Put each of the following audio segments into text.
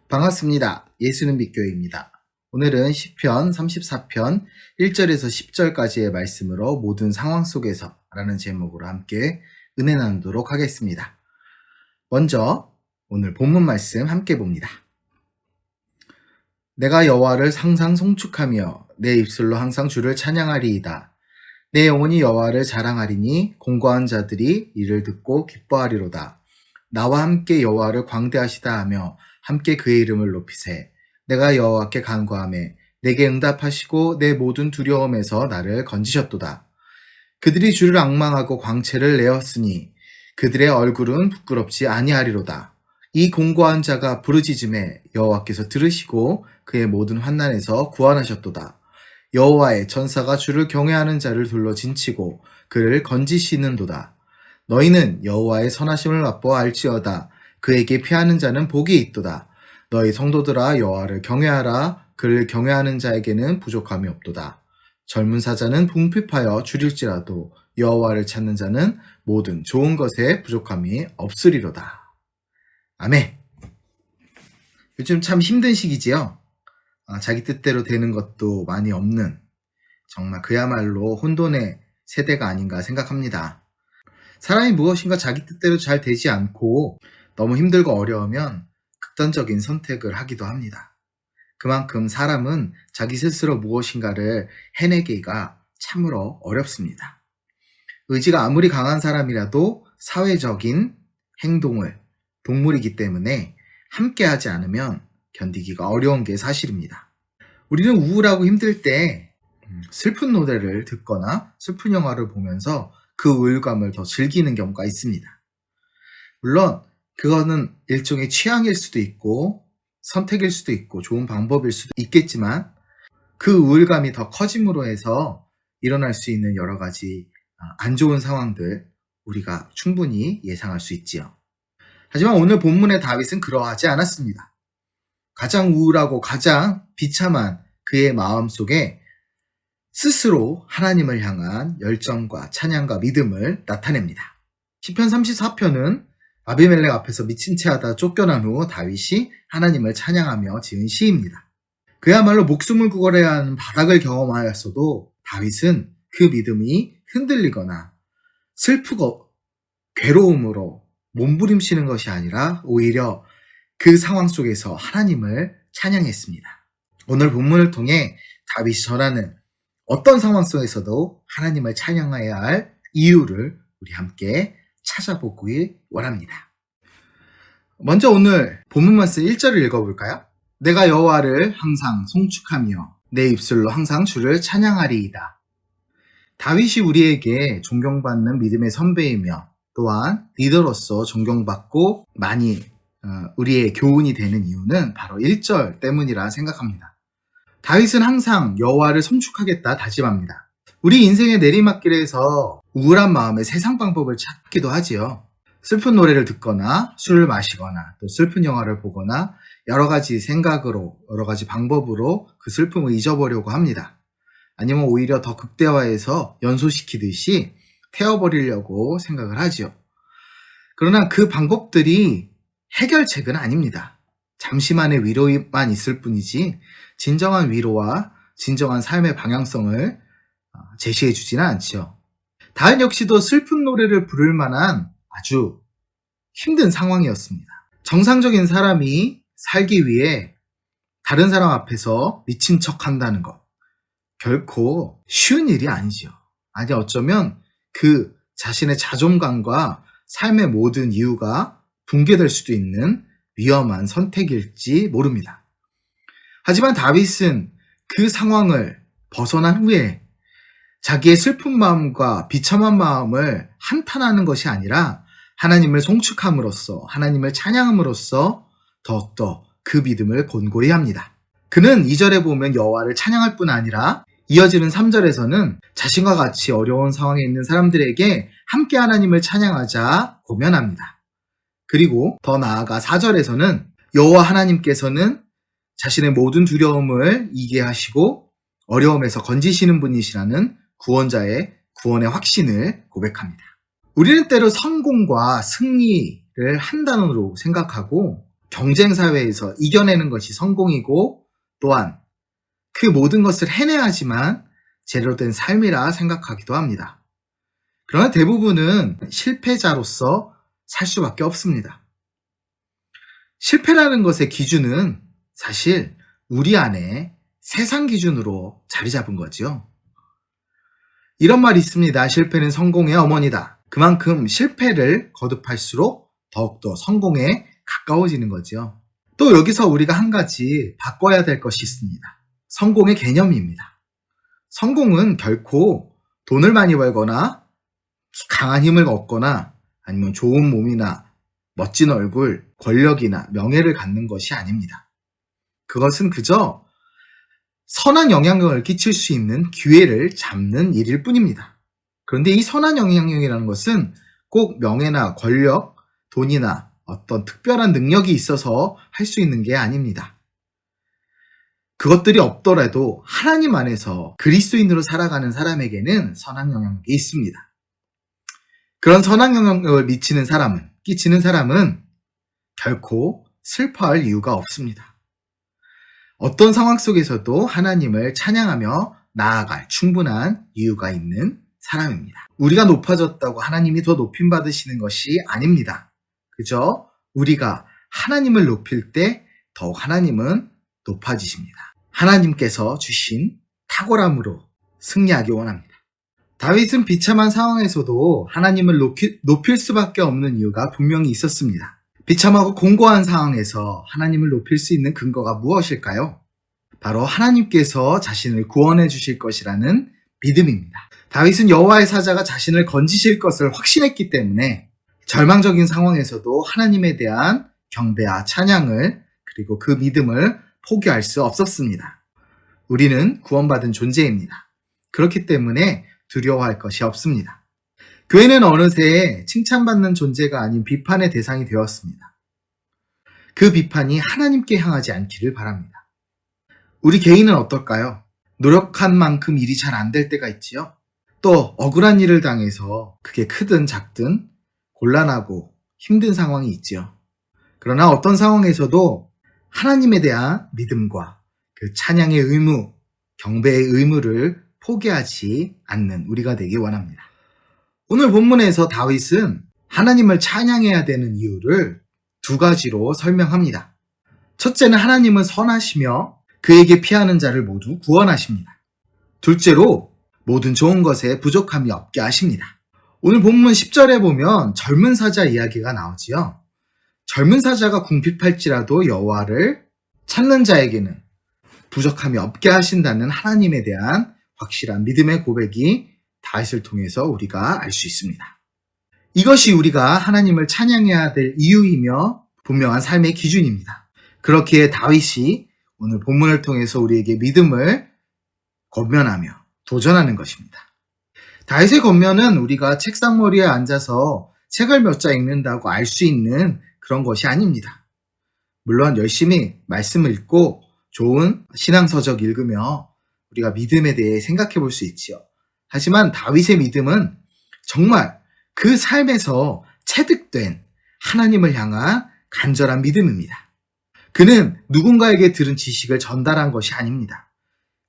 반갑습니다. 예수는 믿교회입니다. 오늘은 시편 34편 1절에서 10절까지의 말씀으로 모든 상황 속에서 라는 제목으로 함께 은혜 나누도록 하겠습니다. 먼저 오늘 본문 말씀 함께 봅니다. 내가 여호와를 항상 송축하며 내 입술로 항상 주를 찬양하리이다. 내 영혼이 여호와를 자랑하리니 공고한 자들이 이를 듣고 기뻐하리로다. 나와 함께 여호와를 광대하시다 하며 함께 그의 이름을 높이세. 내가 여호와께 간구하매 내게 응답하시고 내 모든 두려움에서 나를 건지셨도다. 그들이 주를 앙망하고 광채를 내었으니 그들의 얼굴은 부끄럽지 아니하리로다. 이 공고한 자가 부르짖음에 여호와께서 들으시고 그의 모든 환난에서 구원하셨도다. 여호와의 전사가 주를 경외하는 자를 둘러 진치고 그를 건지시는도다. 너희는 여호와의 선하심을 맛보아 알지어다. 그에게 피하는 자는 복이 있도다. 너희 성도들아 여호와를 경외하라. 그를 경외하는 자에게는 부족함이 없도다. 젊은 사자는 궁핍하여 줄일지라도 여호와를 찾는 자는 모든 좋은 것에 부족함이 없으리로다. 아멘. 요즘 참 힘든 시기지요. 자기 뜻대로 되는 것도 많이 없는 정말 그야말로 혼돈의 세대가 아닌가 생각합니다. 사람이 무엇인가 자기 뜻대로 잘 되지 않고 너무 힘들고 어려우면 극단적인 선택을 하기도 합니다. 그만큼 사람은 자기 스스로 무엇인가를 해내기가 참으로 어렵습니다. 의지가 아무리 강한 사람이라도 사회적인 행동을 동물이기 때문에 함께하지 않으면 견디기가 어려운 게 사실입니다. 우리는 우울하고 힘들 때 슬픈 노래를 듣거나 슬픈 영화를 보면서 그 우울감을 더 즐기는 경우가 있습니다. 물론 그거는 일종의 취향일 수도 있고 선택일 수도 있고 좋은 방법일 수도 있겠지만 그 우울감이 더 커짐으로 해서 일어날 수 있는 여러 가지 안 좋은 상황들 우리가 충분히 예상할 수 있지요. 하지만 오늘 본문의 다윗은 그러하지 않았습니다. 가장 우울하고 가장 비참한 그의 마음속에 스스로 하나님을 향한 열정과 찬양과 믿음을 나타냅니다. 시편 34편은 아비멜렉 앞에서 미친 채 하다 쫓겨난 후 다윗이 하나님을 찬양하며 지은 시입니다. 그야말로 목숨을 구걸해야 하는 바닥을 경험하였어도 다윗은 그 믿음이 흔들리거나 슬프고 괴로움으로 몸부림치는 것이 아니라 오히려 그 상황 속에서 하나님을 찬양했습니다. 오늘 본문을 통해 다윗이 전하는 어떤 상황 속에서도 하나님을 찬양해야 할 이유를 우리 함께 찾아보길 원합니다. 먼저 오늘 본문 말씀 1절을 읽어볼까요? 내가 여호와를 항상 송축하며 내 입술로 항상 주를 찬양하리이다. 다윗이 우리에게 존경받는 믿음의 선배이며 또한 리더로서 존경받고 많이 우리의 교훈이 되는 이유는 바로 1절 때문이라 생각합니다. 다윗은 항상 여호와를 송축하겠다 다짐합니다. 우리 인생의 내리막길에서 우울한 마음에 세상 방법을 찾기도 하지요. 슬픈 노래를 듣거나 술을 마시거나 또 슬픈 영화를 보거나 여러 가지 생각으로 여러 가지 방법으로 그 슬픔을 잊어보려고 합니다. 아니면 오히려 더 극대화해서 연소시키듯이 태워버리려고 생각을 하지요. 그러나 그 방법들이 해결책은 아닙니다. 잠시만의 위로만 있을 뿐이지 진정한 위로와 진정한 삶의 방향성을 제시해 주지는 않죠. 다윗 역시도 슬픈 노래를 부를 만한 아주 힘든 상황이었습니다. 정상적인 사람이 살기 위해 다른 사람 앞에서 미친 척 한다는 것 결코 쉬운 일이 아니죠. 아니 어쩌면 그 자신의 자존감과 삶의 모든 이유가 붕괴될 수도 있는 위험한 선택일지 모릅니다. 하지만 다윗은 그 상황을 벗어난 후에 자기의 슬픈 마음과 비참한 마음을 한탄하는 것이 아니라 하나님을 송축함으로써 하나님을 찬양함으로써 더욱더 그 믿음을 곤고히 합니다. 그는 2절에 보면 여호와를 찬양할 뿐 아니라 이어지는 3절에서는 자신과 같이 어려운 상황에 있는 사람들에게 함께 하나님을 찬양하자 고면합니다. 그리고 더 나아가 4절에서는 여호와 하나님께서는 자신의 모든 두려움을 이기게 하시고 어려움에서 건지시는 분이시라는 구원자의 구원의 확신을 고백합니다. 우리는 때로 성공과 승리를 한 단어로 생각하고 경쟁 사회에서 이겨내는 것이 성공이고 또한 그 모든 것을 해내야 하지만 제대로 된 삶이라 생각하기도 합니다. 그러나 대부분은 실패자로서 살 수밖에 없습니다. 실패라는 것의 기준은 사실 우리 안에 세상 기준으로 자리 잡은 거죠. 이런 말이 있습니다. 실패는 성공의 어머니다. 그만큼 실패를 거듭할수록 더욱더 성공에 가까워지는 거죠. 또 여기서 우리가 한 가지 바꿔야 될 것이 있습니다. 성공의 개념입니다. 성공은 결코 돈을 많이 벌거나 강한 힘을 얻거나 아니면 좋은 몸이나 멋진 얼굴, 권력이나 명예를 갖는 것이 아닙니다. 그것은 그저 선한 영향력을 끼칠 수 있는 기회를 잡는 일일 뿐입니다. 그런데 이 선한 영향력이라는 것은 꼭 명예나 권력, 돈이나 어떤 특별한 능력이 있어서 할 수 있는 게 아닙니다. 그것들이 없더라도 하나님 안에서 그리스도인으로 살아가는 사람에게는 선한 영향력이 있습니다. 그런 선한 영향력을 끼치는 사람은 결코 슬퍼할 이유가 없습니다. 어떤 상황 속에서도 하나님을 찬양하며 나아갈 충분한 이유가 있는 사람입니다. 우리가 높아졌다고 하나님이 더 높임 받으시는 것이 아닙니다. 그저 우리가 하나님을 높일 때 더욱 하나님은 높아지십니다. 하나님께서 주신 탁월함으로 승리하기 원합니다. 다윗은 비참한 상황에서도 하나님을 높일 수밖에 없는 이유가 분명히 있었습니다. 비참하고 공고한 상황에서 하나님을 높일 수 있는 근거가 무엇일까요? 바로 하나님께서 자신을 구원해 주실 것이라는 믿음입니다. 다윗은 여호와의 사자가 자신을 건지실 것을 확신했기 때문에 절망적인 상황에서도 하나님에 대한 경배와 찬양을 그리고 그 믿음을 포기할 수 없었습니다. 우리는 구원받은 존재입니다. 그렇기 때문에 두려워할 것이 없습니다. 교회는 어느새 칭찬받는 존재가 아닌 비판의 대상이 되었습니다. 그 비판이 하나님께 향하지 않기를 바랍니다. 우리 개인은 어떨까요? 노력한 만큼 일이 잘 안 될 때가 있지요. 또 억울한 일을 당해서 그게 크든 작든 곤란하고 힘든 상황이 있지요. 그러나 어떤 상황에서도 하나님에 대한 믿음과 그 찬양의 의무, 경배의 의무를 포기하지 않는 우리가 되기 원합니다. 오늘 본문에서 다윗은 하나님을 찬양해야 되는 이유를 두 가지로 설명합니다. 첫째는 하나님은 선하시며 그에게 피하는 자를 모두 구원하십니다. 둘째로 모든 좋은 것에 부족함이 없게 하십니다. 오늘 본문 10절에 보면 젊은 사자 이야기가 나오지요. 젊은 사자가 궁핍할지라도 여호와를 찾는 자에게는 부족함이 없게 하신다는 하나님에 대한 확실한 믿음의 고백이 다윗을 통해서 우리가 알 수 있습니다. 이것이 우리가 하나님을 찬양해야 될 이유이며 분명한 삶의 기준입니다. 그렇기에 다윗이 오늘 본문을 통해서 우리에게 믿음을 권면하며 도전하는 것입니다. 다윗의 권면은 우리가 책상머리에 앉아서 책을 몇 자 읽는다고 알 수 있는 그런 것이 아닙니다. 물론 열심히 말씀을 읽고 좋은 신앙서적 읽으며 우리가 믿음에 대해 생각해 볼 수 있지요. 하지만 다윗의 믿음은 정말 그 삶에서 체득된 하나님을 향한 간절한 믿음입니다. 그는 누군가에게 들은 지식을 전달한 것이 아닙니다.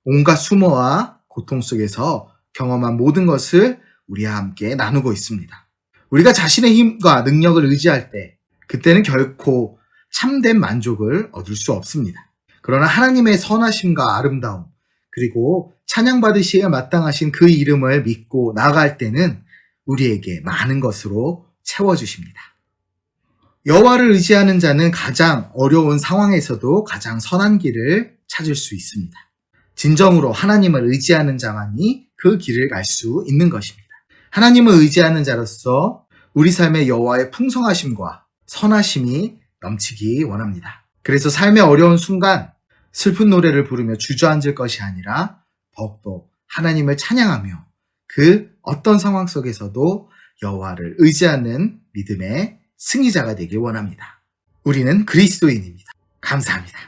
온갖 수모와 고통 속에서 경험한 모든 것을 우리와 함께 나누고 있습니다. 우리가 자신의 힘과 능력을 의지할 때 그때는 결코 참된 만족을 얻을 수 없습니다. 그러나 하나님의 선하심과 아름다움 그리고 찬양받으시기에 마땅하신 그 이름을 믿고 나아갈 때는 우리에게 많은 것으로 채워주십니다. 여호와를 의지하는 자는 가장 어려운 상황에서도 가장 선한 길을 찾을 수 있습니다. 진정으로 하나님을 의지하는 자만이 그 길을 갈 수 있는 것입니다. 하나님을 의지하는 자로서 우리 삶의 여호와의 풍성하심과 선하심이 넘치기 원합니다. 그래서 삶의 어려운 순간 슬픈 노래를 부르며 주저앉을 것이 아니라 더욱더 하나님을 찬양하며 그 어떤 상황 속에서도 여호와를 의지하는 믿음의 승리자가 되길 원합니다. 우리는 그리스도인입니다. 감사합니다.